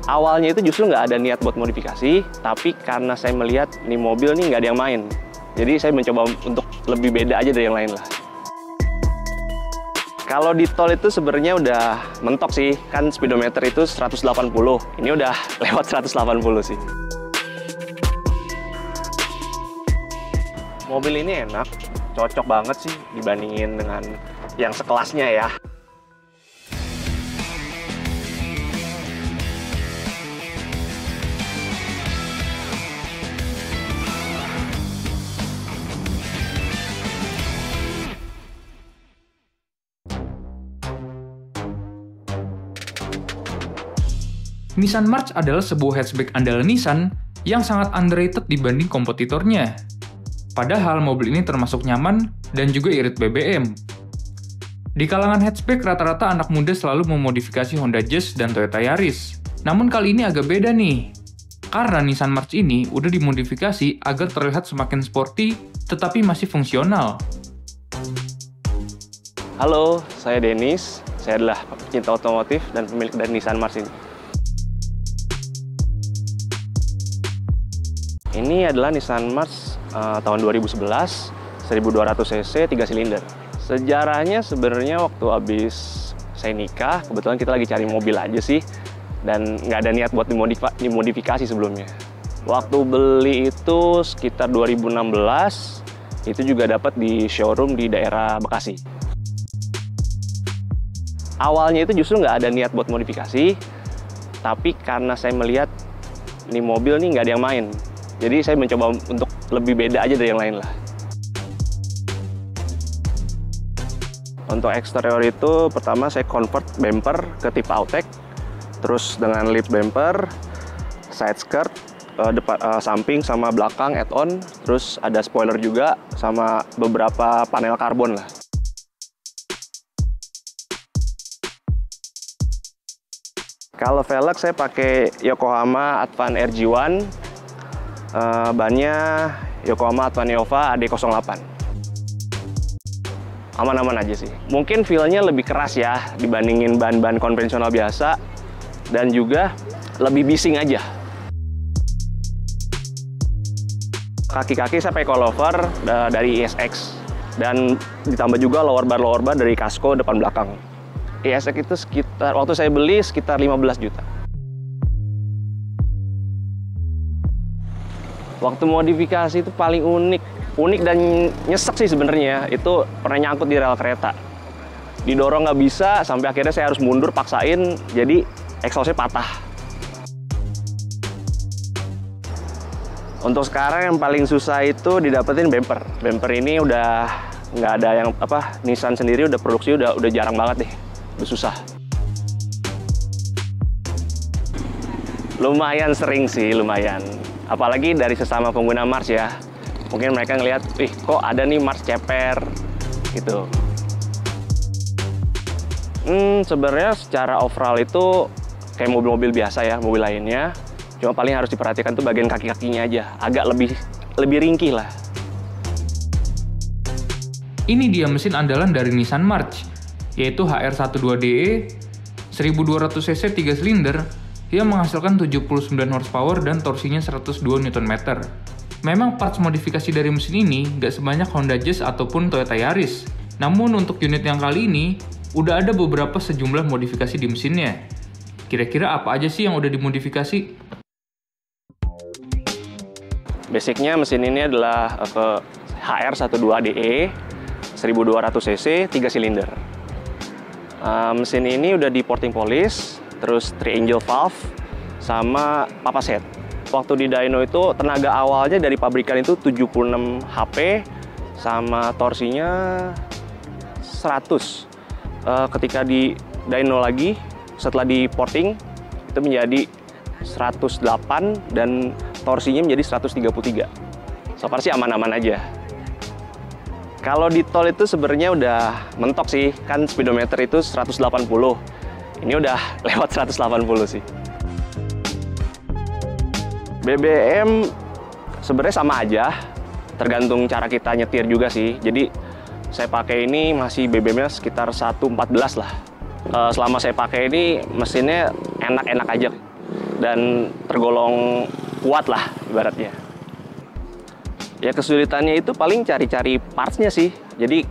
Awalnya itu justru nggak ada niat buat modifikasi, tapi karena saya melihat nih mobil nih nggak ada yang main. Jadi saya mencoba untuk lebih beda aja dari yang lain lah. Kalau di tol itu sebenarnya udah mentok sih, kan speedometer itu 180. Ini udah lewat 180 sih. Mobil ini enak, cocok banget sih dibandingin dengan yang sekelasnya ya. Nissan March adalah sebuah hatchback andalan Nissan yang sangat underrated dibanding kompetitornya. Padahal mobil ini termasuk nyaman dan juga irit BBM. Di kalangan hatchback, rata-rata anak muda selalu memodifikasi Honda Jazz dan Toyota Yaris. Namun kali ini agak beda nih, karena Nissan March ini udah dimodifikasi agar terlihat semakin sporty, tetapi masih fungsional. Halo, saya Dennis. Saya adalah pecinta otomotif dan pemilik dari Nissan March ini. Ini adalah Nissan March tahun 2011, 1200 cc, 3 silinder. Sejarahnya sebenarnya waktu habis saya nikah, kebetulan kita lagi cari mobil aja sih, dan nggak ada niat buat dimodifikasi sebelumnya. Waktu beli itu sekitar 2016, itu juga dapat di showroom di daerah Bekasi. Awalnya itu justru nggak ada niat buat modifikasi, tapi karena saya melihat nih mobil nih nggak ada yang main. Jadi saya mencoba untuk lebih beda aja dari yang lain lah. Untuk eksterior itu pertama saya convert bumper ke tipe Autek, terus dengan lip bumper, side skirt, samping sama belakang add-on, terus ada spoiler juga sama beberapa panel karbon lah. Kalau velg saya pakai Yokohama Advan RG1. Bannya Yokohama Advan Neova AD08. Aman-aman aja sih. Mungkin feel-nya lebih keras ya dibandingin ban-ban konvensional biasa, dan juga lebih bising aja. Kaki-kaki saya pakai coilover dari ESX, dan ditambah juga lower bar dari kasko depan belakang. ESX itu sekitar, waktu saya beli sekitar 15 juta. Waktu modifikasi itu paling unik dan nyesek sih sebenarnya. Itu pernah nyangkut di rel kereta. Didorong nggak bisa, sampai akhirnya saya harus mundur paksain, jadi exhaust-nya patah. Untuk sekarang yang paling susah itu didapetin bumper. Bumper ini udah nggak ada yang Nissan sendiri udah produksi udah jarang banget deh, udah susah. Lumayan sering sih, lumayan. Apalagi dari sesama pengguna March ya. Mungkin mereka ngelihat, kok ada nih March ceper gitu. Sebenarnya secara overall itu kayak mobil-mobil biasa ya, mobil lainnya. Cuma paling harus diperhatikan tuh bagian kaki-kakinya aja, agak lebih ringkih lah. Ini dia mesin andalan dari Nissan March, yaitu HR12DE 1200 cc 3 silinder yang menghasilkan 79 horsepower dan torsinya 102 Nm. Memang parts modifikasi dari mesin ini nggak sebanyak Honda Jazz ataupun Toyota Yaris. Namun untuk unit yang kali ini, udah ada beberapa sejumlah modifikasi di mesinnya. Kira-kira apa aja sih yang udah dimodifikasi? Basicnya mesin ini adalah HR12DE 1200 cc 3 silinder. Mesin ini udah di porting polish, terus triangle valve, sama papa set. Waktu di dyno itu tenaga awalnya dari pabrikan itu 76 HP, sama torsinya 100. Ketika di dyno lagi, setelah di porting, itu menjadi 108 dan torsinya menjadi 133. So far sih aman-aman aja. Kalau di tol itu sebenarnya udah mentok sih, kan speedometer itu 180. Ini udah lewat 180 sih. BBM sebenarnya sama aja, tergantung cara kita nyetir juga sih. Jadi saya pakai ini masih BBM-nya sekitar 114 lah. Selama saya pakai ini mesinnya enak-enak aja. dan tergolong kuat lah ibaratnya. Ya kesulitannya itu paling cari-cari partsnya sih. Jadi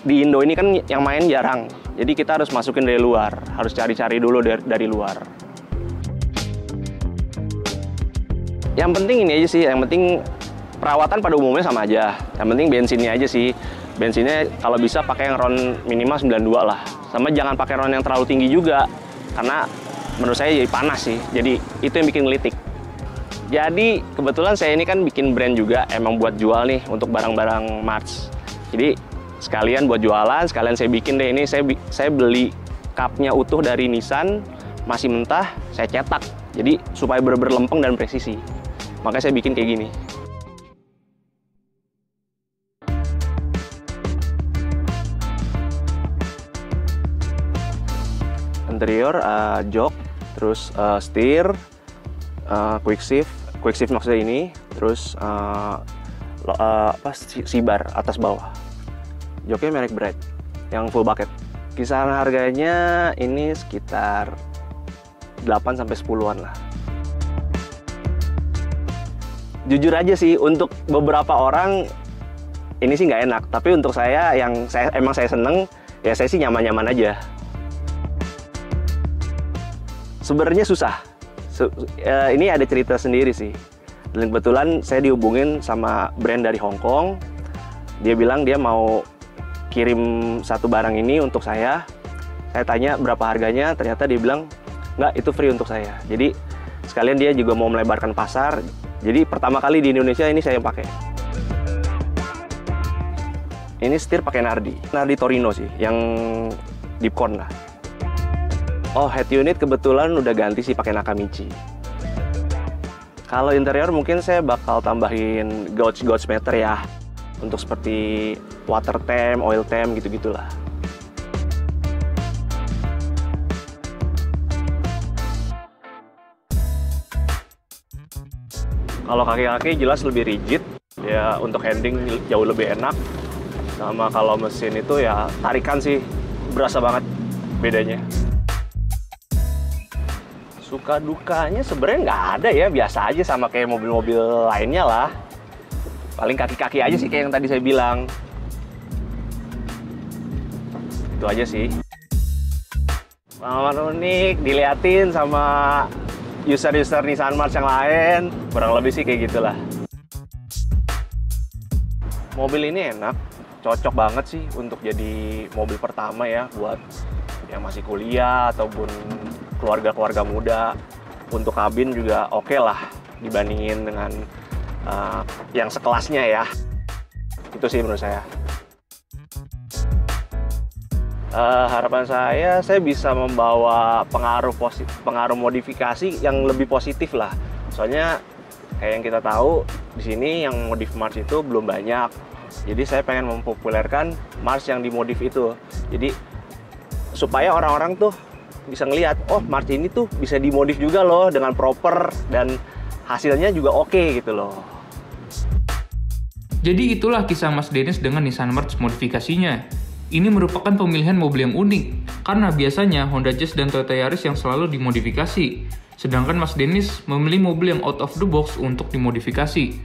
di Indo ini kan yang main jarang. Jadi kita harus masukin dari luar, harus cari-cari dulu dari luar. Yang penting ini aja sih, yang penting perawatan pada umumnya sama aja. Yang penting bensinnya aja sih. Bensinnya kalau bisa pakai yang ron minimal 92 lah. Sama jangan pakai ron yang terlalu tinggi juga. Karena menurut saya jadi panas sih. Jadi itu yang bikin ngelitik. Jadi kebetulan saya ini kan bikin brand juga, emang buat jual nih untuk barang-barang March. Jadi sekalian buat jualan, sekalian saya bikin deh ini. Saya beli cupnya utuh dari Nissan, masih mentah, saya cetak. Jadi supaya bener-bener lempeng dan presisi. Makanya saya bikin kayak gini. Interior, jok, terus setir, quick shift maksudnya ini, terus sibar atas bawah. Joknya merek Brad, yang full bucket. Kisaran harganya ini sekitar 8-10-an lah. Jujur aja sih, untuk beberapa orang ini sih nggak enak, tapi untuk saya yang emang saya seneng, ya saya sih nyaman-nyaman aja. Sebenarnya susah. Ini ada cerita sendiri sih. Dan kebetulan saya dihubungin sama brand dari Hong Kong. Dia bilang dia mau kirim satu barang ini untuk saya. Saya tanya berapa harganya, ternyata dia bilang nggak, itu free untuk saya. Jadi sekalian dia juga mau melebarkan pasar. Jadi pertama kali di Indonesia ini saya yang pakai. Ini setir pakai Nardi Torino sih, yang Deepcon lah. Oh, head unit kebetulan udah ganti sih pakai Nakamichi. Kalau interior mungkin saya bakal tambahin gauge meter ya. Untuk seperti water temp, oil temp gitu-gitulah. Kalau kaki-kaki jelas lebih rigid. Ya untuk handling jauh lebih enak. Sama kalau mesin itu ya tarikan sih berasa banget bedanya. Suka dukanya sebenarnya nggak ada ya, biasa aja sama kayak mobil-mobil lainnya lah. Paling kaki-kaki aja sih kayak yang tadi saya bilang. Itu aja sih. Pengalaman unik, diliatin sama user-user Nissan March yang lain, kurang lebih sih kayak gitulah. Mobil ini enak, cocok banget sih untuk jadi mobil pertama ya buat yang masih kuliah ataupun keluarga-keluarga muda. Untuk kabin juga oke lah dibandingin dengan yang sekelasnya ya. Itu sih menurut saya. Harapan saya bisa membawa pengaruh modifikasi yang lebih positif lah. Soalnya kayak yang kita tahu di sini yang modif March itu belum banyak. Jadi saya pengen mempopulerkan March yang dimodif itu. Jadi supaya orang-orang tuh bisa ngelihat, oh March ini tuh bisa dimodif juga loh dengan proper dan hasilnya juga oke gitu loh. Jadi itulah kisah Mas Dennis dengan Nissan March modifikasinya. Ini merupakan pemilihan mobil yang unik, karena biasanya Honda Jazz dan Toyota Yaris yang selalu dimodifikasi. Sedangkan Mas Dennis memilih mobil yang out of the box untuk dimodifikasi.